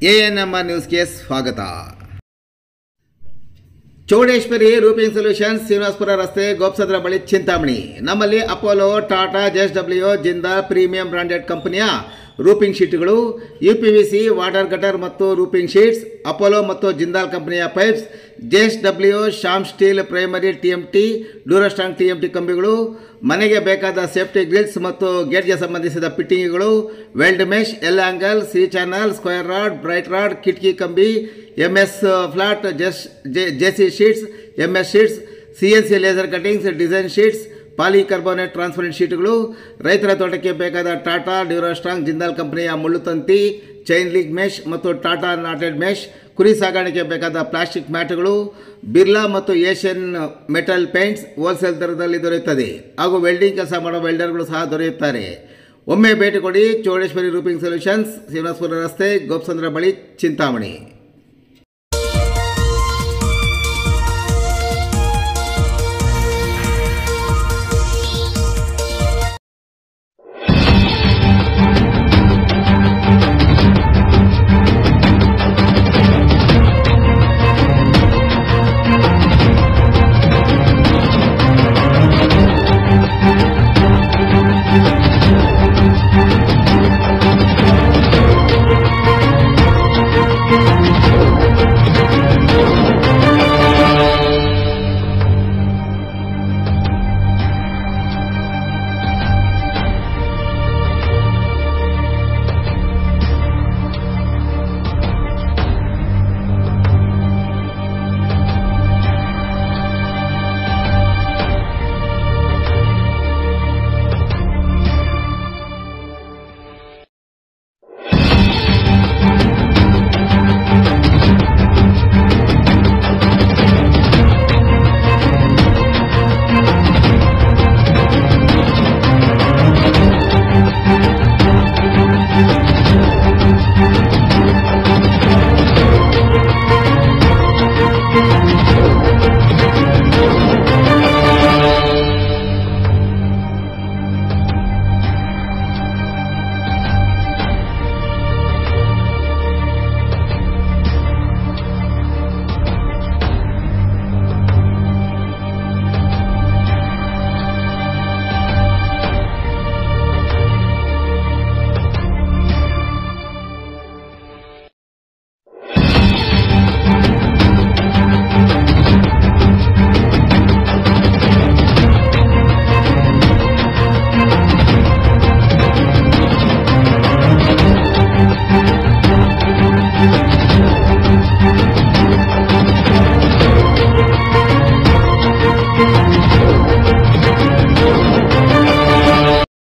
ANMR ನ್ಯೂಸ್ಗೆ ಸ್ವಾಗತ. Chowdeshwari roofing solutions, Srinivaspur ರಸ್ತೆ, ಗೋಪ್ಸಂದ್ರ ಬಳಿ, ಚಿಂತಾಮಣಿ. ನಮ್ಮಲ್ಲಿ Apollo, Tata, JSW, Jindal premium branded ಕಂಪನಿಯ ರೂಪಿಂಗ್ ಶೀಟ್ಗಳು, UPVC, ವಾಟರ್ ಗಟರ್ ಮತ್ತು ರೂಪಿಂಗ್ ಶೀಟ್ಸ್, ಅಪೋಲೋ ಮತ್ತು ಜಿಂದಾಲ್ ಕಂಪನಿಯ pipes, JSW, Shyam steel primary TMT, Durastrong TMT ಕಂಬಿಗಳು, ಮನೆಗೆ ಬೇಕಾದ ಸೇಫ್ಟಿ ಗ್ರಿಲ್ಸ್ ಮತ್ತು ಗೇಟ್ಗೆ ಸಂಬಂಧಿಸಿದ ಫಿಟ್ಟಿಂಗ್ಗಳು, weld mesh, L angle, C channel, square rod, bright rod, ಕಿಟಕಿ ಕಂಬಿ, MS flat, JC sheets, MS sheets, CNC laser cuttings, design sheets, polycarbonate transparent ಶೀಟ್ಗಳು, ರೈತರ ತೋಟಕ್ಕೆ ಬೇಕಾದ ಟಾಟಾ, ಡ್ಯೂರಾಸ್ಟ್ರಾಂಗ್, ಜಿಂದಾಲ್ ಕಂಪನಿಯ ಮುಳ್ಳುತಂತಿ, ಚೈನ್ ಲಿಂಕ್ ಮೆಶ್ ಮತ್ತು ಟಾಟಾ ನಾಟೆಡ್ ಮೆಶ್, ಕುರಿ ಸಾಗಾಣಿಕೆ ಬೇಕಾದ ಪ್ಲಾಸ್ಟಿಕ್ ಮ್ಯಾಟ್ಗಳು, ಬಿರ್ಲಾ ಮತ್ತು ಏಷ್ಯನ್ ಮೆಟಲ್ ಪೇಂಟ್ಸ್ ಹೋಲ್ಸೇಲ್ ದರದಲ್ಲಿ ದೊರೆಯುತ್ತದೆ ಹಾಗೂ ವೆಲ್ಡಿಂಗ್ ಕೆಲಸ ಮಾಡೋ ವೆಲ್ಡರ್ಗಳು ಸಹ ದೊರೆಯುತ್ತಾರೆ. ಒಮ್ಮೆ ಭೇಟಿ ಕೊಡಿ. ಚೌಡೇಶ್ವರಿ ರೂಪಿಂಗ್ ಸೊಲ್ಯೂಷನ್ಸ್, ಶ್ರೀನಿವಾಸಪುರ ರಸ್ತೆ, ಗೋಪ್ಸಂದ್ರ ಬಳಿ, ಚಿಂತಾಮಣಿ.